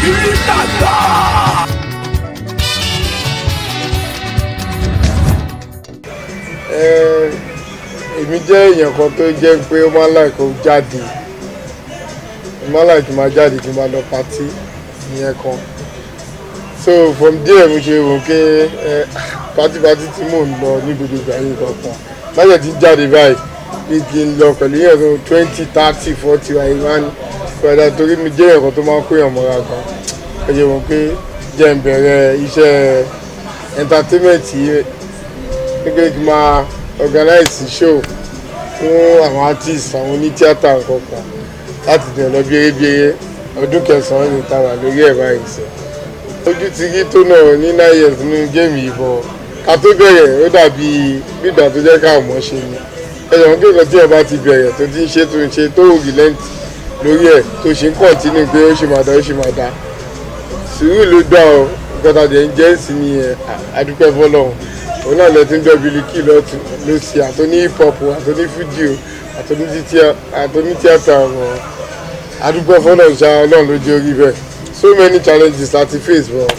Èmi jẹ́ èèyàn kan tó jẹ́ pé ó máa ń láì kó jáde, ó máa ń láì kí n máa jáde kí n máa lọ patí ìyẹn kan. So from there mo ṣe rò pé patí tí mò ń lọ ní gbogbo ìgbà yìí kankan lájẹ̀ tí ń jáde báyìí bí kí n lọ pẹ̀lú èèyàn tó 20, 30, 40 wáyé máa ń padà torí mi jẹ́ èèyàn kan tó máa ń kó èèyàn mọ́ra gan. Ẹ ṣe rò pé jẹ́ ń bẹ̀rẹ̀ iṣẹ́ entertainment yìí nígbà tí máa organize show fún àwọn artist àwọn onítíátà nǹkan láti dẹ̀ lọ bíérébíéré ọdún kẹsàn-án ní tàwa lórí ẹ̀rọ àìsàn. Ojú ti rí tó náà ní 9 years nínú géèmù ìbọn ká tó bẹ̀rẹ̀ ó dàbí gbígbà tó jẹ́ káwọn mọ̀ ṣe ni. Ẹ̀yàn kéèkan tí ẹ bá ti bẹ̀rẹ̀ tó ti ń ṣe tó relent lórí ẹ̀ tó ṣe ń continue pé ó ṣe máa dá sùúrù ló gbà ọ́ nǹkan tàbí ẹ̀ ń jẹ́ sí ni àdúpẹ́ fọlọ́run. Òun náà lẹ ti ń gbọ́ Biliki lọ́tún lọ́sì àtọ́ní hip hop àtọ́ní fídíò àtọ́ní tíátà ọ̀rọ̀ adúgbò fọ́nà ìṣá ọlọ́run ló jẹ́ orí bẹ́ẹ̀. So many challenges láti face but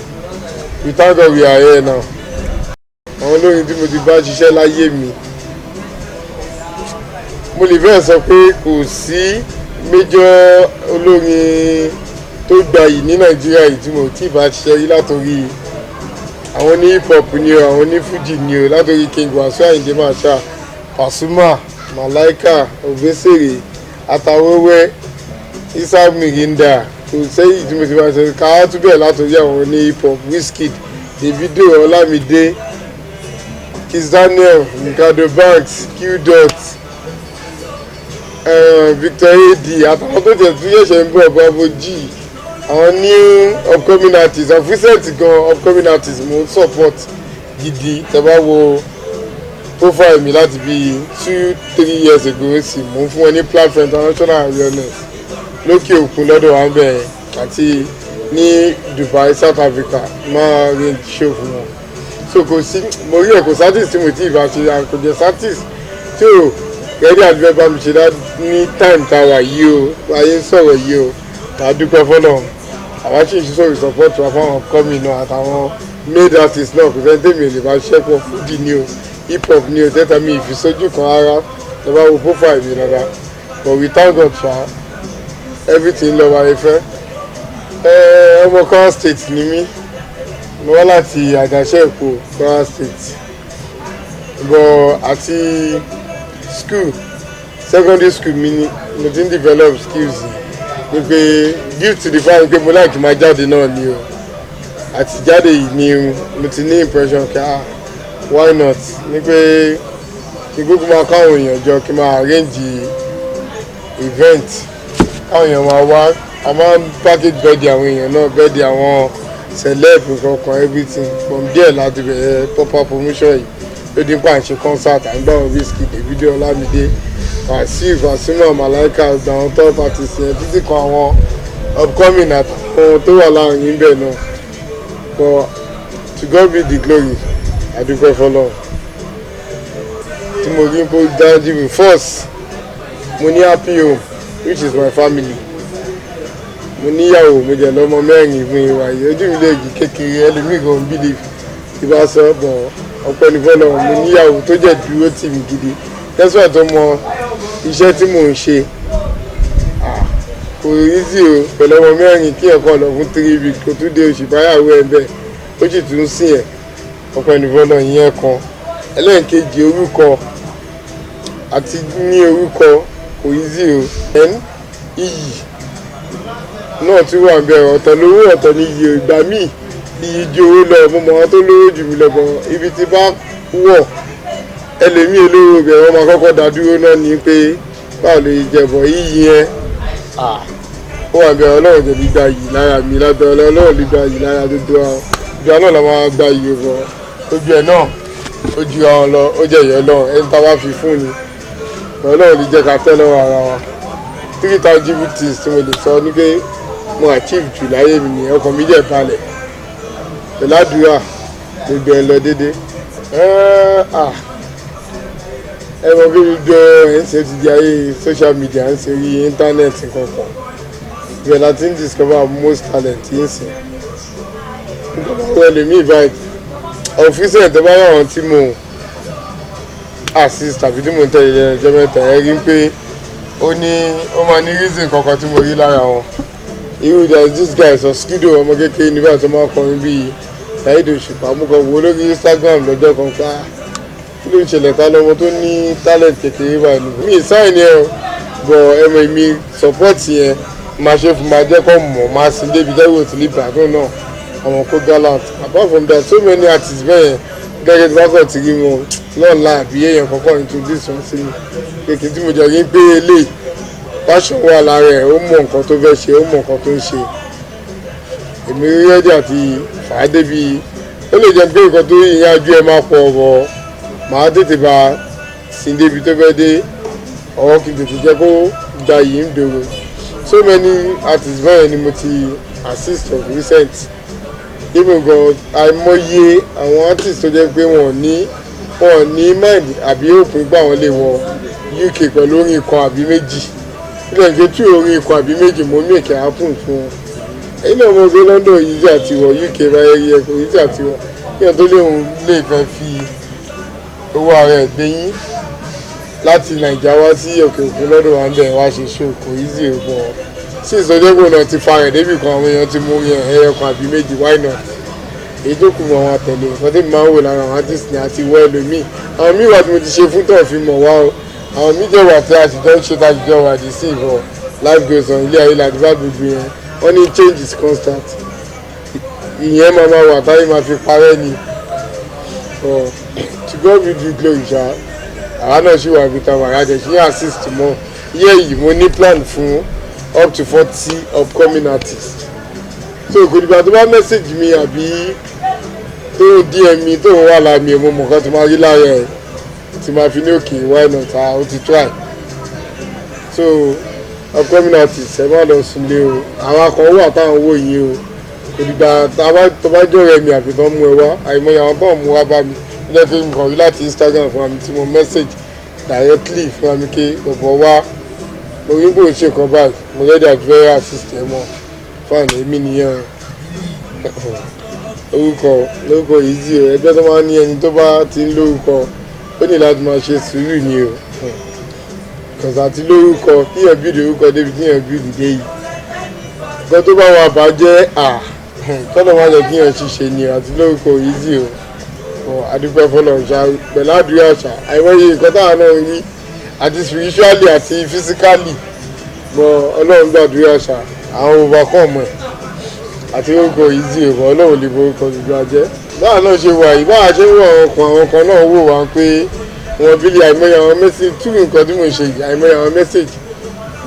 we thank God we are here now. Àwọn olórin tí mo ti bá ṣiṣẹ́ láyé mi mo lè fẹ́ sọ pé kò sí major olórin tó gbayì ní Nàìjíríà yìí tí mo ti bá ṣiṣẹ́ rí látòrí àwọn ní hip hop ni o àwọn ní fuji ni o látòrí King Wasiu Ayinde Marshal, Pasuma, Malaika, Obesere, Atawẹ́wẹ́, Isa Mirinda kò sẹ́yìn tí mo ti bá ṣe ká tún bẹ̀rẹ̀ látòrí àwọn ní hip hop Wizkid, Davido, Olamide, Kiss Daniel, Ricardo Banks, Qdot, Victor A.D àtàwọn tó tẹ̀ tún yẹ̀ṣẹ̀ ń bọ̀ Bravo G àwọn new upcoming artists of recent gan upcoming artists mo support gidi tẹ́ bá wo profile mi láti bí 2-3 years ago sí mo fún wọn ní platform international awareness lókè òkun lọ́dọ̀ wa bẹ́ẹ̀ àti ní Dubai South Africa máa range show fún wọn. So kò sí mo rí ẹ̀kọ́ artist tí mo ti ìbá ṣe àkójọ artist tí ò rẹ́dí àdúgbò bá mi ṣe dá ní time tàwa yìí o ayé sọ̀rọ̀ yìí o tàdúpẹ́ fọ́lọ́run. Àwọn tí ìṣiṣẹ́ ìsọ̀pọ̀tù wa fáwọn kọ́mì náà àtàwọn made artist náà kò fẹ́ tèmi lè bá ṣiṣẹ́ pọ̀ fúdì ni o hip hop ni o tẹ́tà mi ìfisójú kan ara lọ́ba wo profile mi lọ́ba but we thank God for everything lọ́ba ifẹ́. Ọmọ Kwara State ni mí mo wá láti Àjàṣẹ́ Èkó Kwara State but àti school secondary school mi ni mo ti ń develop skills ni pé gift to the family pé mo láìkí máa jáde náà ni o àti jáde yìí ni mo ti ní impression kí why not ni pé kí gbogbo máa káwọn èèyàn jọ kí máa arrange event káwọn èèyàn máa wá a máa ń package birthday àwọn èèyàn náà birthday àwọn celeb kankan everything from there láti bẹ̀rẹ̀ proper promotion yìí ló dín pa àṣẹ concert à ń gbà wọn Wizkid, Davido, Olamide, Wasiu, Pasuma, Malaika àwọn top artists yẹn títí kan àwọn upcoming àtàwọn tó wà láàrin bẹ́ẹ̀ náà but to God be the glory adúpẹ́ fọlọ́run. Tí mo rí pé dájú mi first mo ní happy home which is my family mo níyàwó mo jẹ lọ́mọ mẹ́rin fún ìwà yìí ojú mi lè yí kékeré ẹlòmíì gan believe tí bá sọ bọ̀ ọpẹ́ ní fọlọ́run mo níyàwó tó jẹ́ dúró tì mí gidi tẹ́sán tó mọ iṣẹ́ tí mò ń ṣe kò rí sí o pẹ̀lú ọmọ mẹ́rin kí ẹ̀kọ́ lọ fún 3 weeks kò tún dé oṣù báyàwó ẹ̀ bẹ́ẹ̀ ó sì tún sí ẹ̀ ọpẹ́ ní fọlọ́run ìyẹn kan ẹlẹ́ẹ̀kejì orúkọ àti ní orúkọ kò rí sí o iyì náà tí wà ń bẹ̀rẹ̀ ọ̀tọ̀ lówó ọ̀tọ̀ ní iye ìgbà míì iyì ju owó lọ mo mọ̀ wọn tó lówó jù mí lọ bọ̀ ibi tí bá wọ̀ ẹlẹ́mí olówó bẹ̀rẹ̀ wọn máa kọ́kọ́ dá dúró náà ní pé báwo lè jẹ̀bọ̀ iyì yẹn ó wà ń bẹ̀rẹ̀ ọlọ́run jẹ̀bi gba yìí lára mi lábẹ́ ọlọ́run lè gba yìí lára gbogbo àwọn ìgbà náà la máa gba yìí bọ̀ ojú ẹ̀ náà ó ju àwọn lọ ó jẹ́ ìyẹn lọ ẹni tá a bá fi fún ni ọlọ́run lè jẹ́ ká tẹ́ lọ́wọ́ ara wa 3,000 things tí mo lè sọ ní pé mo achieve jù láyé mi nìyẹn ọkàn mi jẹ́ balẹ̀ pẹ̀lú àdúrà gbogbo ẹ̀ lọ dédé ẹ mọ bí gbogbo ẹ̀ ń ṣe ti di ayé social media ń ṣe rí íńtánẹ́ẹ̀tì kankan ibẹ̀ la ti ń discover most talent yìí sìn. Well, me vibe. Officer tó bá wà wọn tí mo assist tàbí tí mo ń tẹ̀lé ẹjọ́ mẹ́ta ẹ rí pé ó máa ní reason kankan tí mo rí lára wọn. Irú this guy sọ skido ọmọ kékeré nígbà tó máa kọrin bíi Saheed Òṣùpá mú kan wo lórí Instagram lọ́jọ́ kan ká kí ló ń ṣẹlẹ̀ ká lọ́mọ tó ní talent kékeré báyìí nù. Mi sáìn yẹn o bọ̀ ẹ̀mọ̀ mi support yẹn máa ṣe fún máa jẹ́ kó mọ̀ máa sin débi jẹ́wọ́ tí lè bàtún náà àwọn kó gallant. Apart from that so many artists bẹ́ẹ̀ gẹ́gẹ́ tí wọ́n kàn ti rí wọn lọ́nà àbí èèyàn kọ̀ọ̀kan introduce wọn sí mi kékeré tí mo jẹ́ rí pé eléyìí passion wà lára ẹ̀ ó mọ nǹkan tó fẹ́ ṣe ó mọ nǹkan tó ń ṣe. Èmi rí rẹ́dí àti fàá débi ó lè jẹ́ pé nǹkan tó yìnyín ajú ẹ máa pọ̀ ọ̀rọ̀ màá tètè bá sin débi tó fẹ́ dé ọwọ́ kí n tètè jẹ́ kó gba yìí ń dòrò. So many artists bẹ́ẹ̀ ni mo ti assist of recent. Even gan àìmọye àwọn artists tó jẹ́ pé wọ́n ní mind àbí òpin gbà wọ́n lè wọ UK pẹ̀lú orin kan àbí méjì. Ilé ìgbé tí orin kan àbí méjì mo make happen fún wọn. Èyí náà mo gbé London easy àti wọ UK báyẹn yẹ kó easy àti wọ kí ẹ̀ tó léwu lè fẹ́ fi owó ara ẹ̀ gbẹ̀yìn láti Nàìjíríà wá sí òkè òkun lọ́dọ̀ wa ń bẹ̀ wá ṣe show kò easy gan. Sí ìsọjọ́gbọ̀n náà ti fa rẹ̀ débì kan àwọn èèyàn ti mú ẹyọ kan àbí méjì why not. Èyí tó kù mọ́ wọn àtẹ̀lé nǹkan tí mo máa ń wò lára àwọn artist ni àti wọ́ ẹlòmíì. Àwọn míì wà tí mo ti ṣe fún tọ̀ fi mọ̀ wá o. Àwọn míì jẹ́ wà tí a ti jọ ń ṣe tájú jọ wà dé sí ìbọn life goes on ilé ayé láti bá gbogbo yẹn. Wọ́n ní change is constant. Ìyẹn máa wà táyé máa fi parẹ́ ni. To God be the glory ṣá. Àwa náà ṣì wà bíi tàwọn àyájọ ṣì ń assist mọ́. Iye yìí mo ní plan fún up to 40 upcoming artists. So kò dìgbà tó bá message mi àbí tó DM mi tó wà láàmì mo mọ̀ kan tó máa rí lára ẹ̀ tí máa fi ní òkè why not ó ti try. So upcoming artists ẹ má lọ sunlé o àwọn kan wà táwọn wò yín o kò dìgbà tó bá jọ rẹ mi àbí tó mú ẹ wá àìmọye àwọn tó mú wá bá mi ilé fi nǹkan rí láti Instagram fún mi tí mo message directly fún mi ké bọ̀bọ̀ wá mo rí bó ṣe kan báyìí mo ready àti fẹ́ assist ẹ mọ́ fáànù èmi nìyẹn orúkọ easy o ẹgbẹ́ tó máa ń ní ẹni tó bá ti ń lórúkọ ó ní láti máa ṣe sùúrù ni o kọ̀sà àti lórúkọ kíyàn bíìdì orúkọ débi kíyàn bíìdì dé yìí nǹkan tó bá wà bàjẹ́ kọ́nà máa yẹ kíyàn ṣiṣẹ́ ni àti lórúkọ easy o adúpẹ́ fọlọ́ ṣá pẹ̀lú àdúrà ṣá àìmọye nǹkan táwọn náà rí àti spiritually àti physically bọ ọlọ́run gbàdúrà ṣá àwọn overcome ẹ̀ àti orúkọ easy o ọlọ́run lè borúkọ gbogbo ajẹ́ báwa náà ṣe wà yìí báwa ṣe ń wọ àwọn kan náà wò wá pé wọn bí àìmọye àwọn message tú nǹkan tí mo ṣe àìmọye àwọn message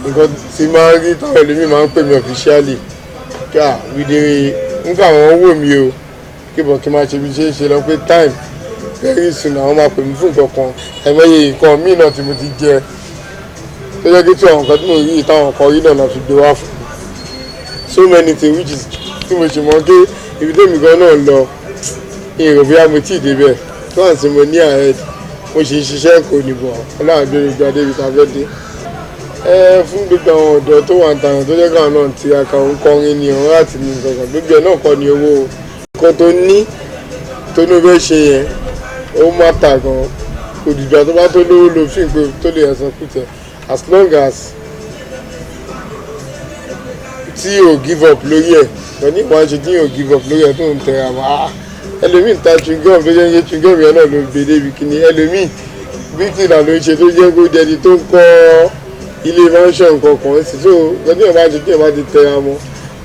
nǹkan tí máa ń rí táwọn ẹlòmíì máa ń pè mí officially ká wíde nígbà àwọn wò mí o kí bọ̀ kí n máa ṣe bí ṣe é ṣe lọ pé time very soon àwọn máa pè mí fún nǹkan kan àìmọye nǹkan míì náà tí mo ti jẹ tó jẹ́ kí tí àwọn nǹkan tí mo rí táwọn kan rí náà fi gbé wá fún mi so many things which is tí mo ṣe mọ̀ pé ibi tèmi gan náà lọ èrò bí a mo tí ì débẹ̀ tó à ń sin mo ní ahead mo ṣe ṣiṣẹ́ kò nìbọn ọlọ́run gbé gbogbo adébi tá a fẹ́ dé. Fún gbogbo àwọn ọ̀dọ́ tó wà ń tàyàn tó jẹ́ káwọn náà ti akàwọn kọrin ni ọ̀rọ̀ àti ní nǹkan gbogbo ẹ̀ náà kọ́ ni owó nǹkan tó ní fẹ́ ṣe yẹn ó má tà gan òdìgbà tó bá tó lówó lo fíìmù pé tó lè ẹ̀sán kùtẹ̀ as long as tí o give up lórí ẹ̀ lọ ní ìwà ṣe tí o give up lórí ẹ̀ tó ń tẹ̀ àmọ́ ẹlòmíì ń ta chewing-gum tó jẹ́ ń ṣe chewing-gum yẹn náà ló gbé débi kíní ẹlòmíì bíkìlà ló ń ṣe tó jẹ́ gbódẹ ẹni tó ń kọ́ ilé mansion kankan sí tó ẹni ẹ̀ bá ṣe tí ẹ̀ bá ti tẹ̀ àmọ́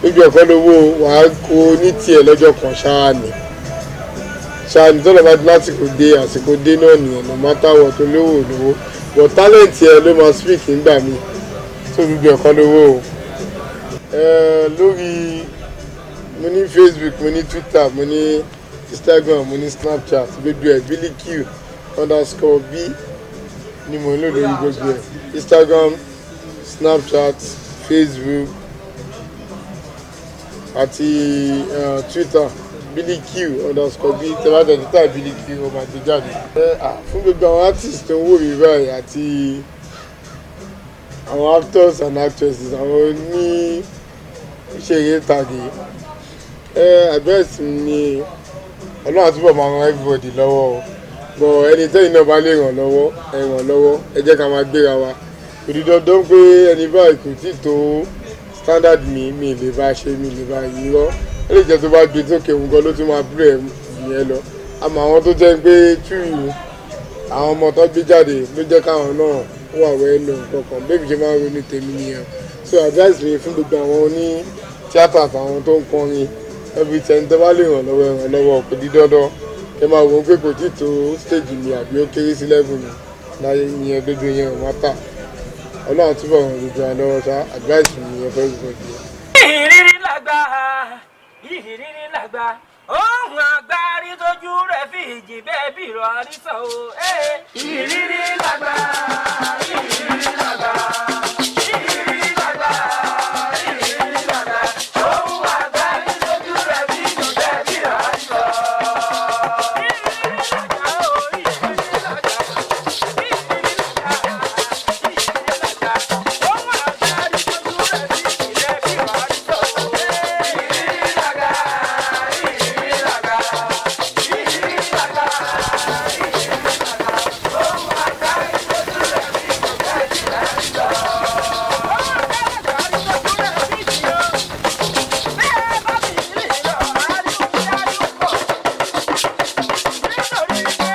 lójú ọ̀kọ́ lówó wàá kó ní tiẹ̀ lọ́jọ́ kan ṣáàní tó lọ́ bá ti lásìkò dé àsìkò dé náà nìyẹn no matter what tó lówó lówó but talent ẹ ló máa speak nígbà míì tó lójú ọ̀kọ́ lówó o. Lórí mo ní Facebook mo ní Twitter mo ní Instagram mo ní Snapchat gbogbo ẹ̀ BillyQ_B ni mo ń lò lórí gbogbo ẹ̀ Instagram Snapchat Facebook àti Twitter BillyQ_B tẹ́lá tẹ́lá BillyQ ọmọ àti jáde. Fún gbogbo àwọn artist tó ń wò mí báyìí àti àwọn actors and actresses àwọn ní ṣeré tàgé advice mi ni ọlọ́run àtúbọ̀ máa ran everybody lọ́wọ́ o bọ̀ ẹni tẹ́yìn náà bá lè ràn lọ́wọ́ ẹ ràn lọ́wọ́ ẹ jẹ́ ká máa gbéra wa òdi dandan pé ẹni báyìí kò tí tó standard mi lè bá ṣe mi lè bá yí rọ́ ẹ lè jẹ́ tó bá gbé sókè òun gan ló tún máa búrẹ̀ ìyẹn lọ àmọ́ àwọn tó jẹ́ pé túwì àwọn ọmọ tó gbé jáde ló jẹ́ káwọn náà wà wẹ́ẹ́ lọ nǹkan bébí ṣe máa ń ronú tèmi nìyẹn so advice mi fún gbogbo àwọn oní tíátà àtàwọn tó ń kọrin ẹbí tẹni tó bá lè ràn lọ́wọ́ kò di dandan ẹ máa wò ó pé kò tí tó stage mi àbí ó kéré sí level mi láyé ìyẹn gbogbo yẹn ò má tà ọlọ́run túbọ̀ ràn gbogbo àná ọ̀sá advice mi yẹn fẹ́ gbogbo yẹn. ìrírí làgbà ohun agbárí tójú rẹ̀ fi ìjì bẹ́ẹ̀ bí ìrọ̀ àrísàn o. ìrírí làgbà ìrírí làgbà.